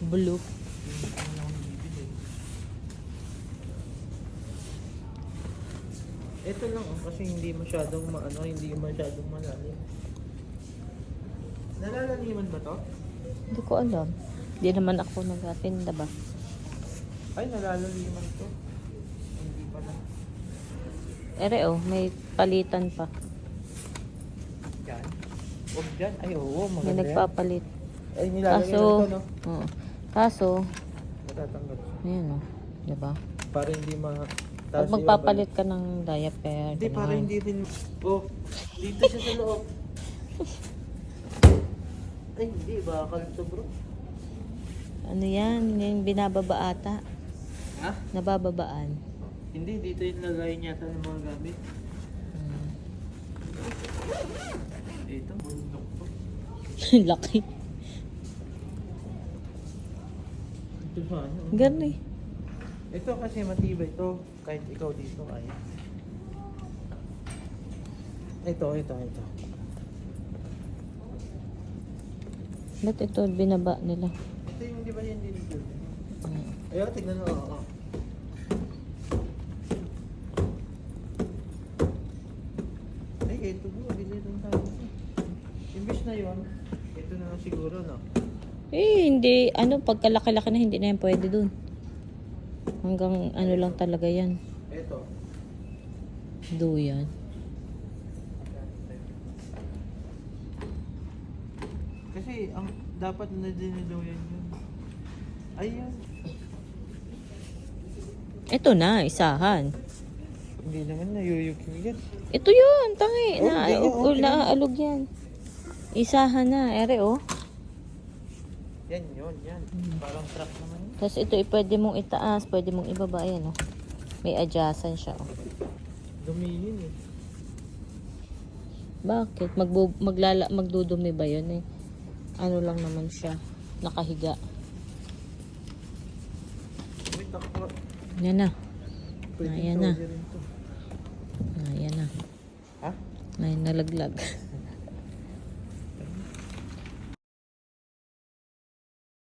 Blue. Ito lang kasi hindi masyadong hindi masyadong malalim. Nalalaliman ba to? Hindi ko alam. Hindi naman ako nag-atinda ba? Ay, nalalaliman to. Hindi pala. Ere oh, may palitan pa. Yan. Huwag dyan. Ay, oo, May maganda yan. nagpapalit. Ay, nilalagyan Kaso, na ito, no? oo. Kaso, Matatanggal siya. ayan oh. Diba? Para hindi Pag magpapalit ka ng diaper, Hindi, para gano'n. hindi rin... Oh, dito siya sa loob. Ay, hindi. Bakal to, bro. Ano yan? Yung binababa ata. Ha? Nabababaan. Hindi, dito yung lagayin yata ng mga gamit. Hmm. Ito, bundok to. Laki. Ito ba? Ano? Ganun eh. Ito kasi matibay to. Kahit ikaw dito, kaya. Ito. Ba't ito binaba nila? Ito yung di ba yan dito? Hmm. Ayaw, tignan mo. Oo. Ay, ito bro. Dili rin tayo. Imbis na yun, ito na lang siguro, no? Eh, hindi. Ano, pagkalaki-laki na hindi na yan pwede dun. Hanggang ano lang talaga yan. Ito. Duyan. Kasi, ang dapat na diniloyan yun. Ayun. Ito na, isahan. Hindi naman nayuyuking yan. Ito yun, tangi. Oh, hindi yan, okay. Naaalog yan. Isahan na, ere oh. Yan. Parang truck naman yun. Tapos ito, pwede mong itaas, pwede mong ibaba. Ayan oh. May adjacent siya oh. Dumihin eh. Bakit? Magdudumi ba yun eh? Ano lang naman siya. Nakahiga. Wait, ako. Yan na. Pwede Ayan na. rin to. Ayan na. Ha? May nalaglag.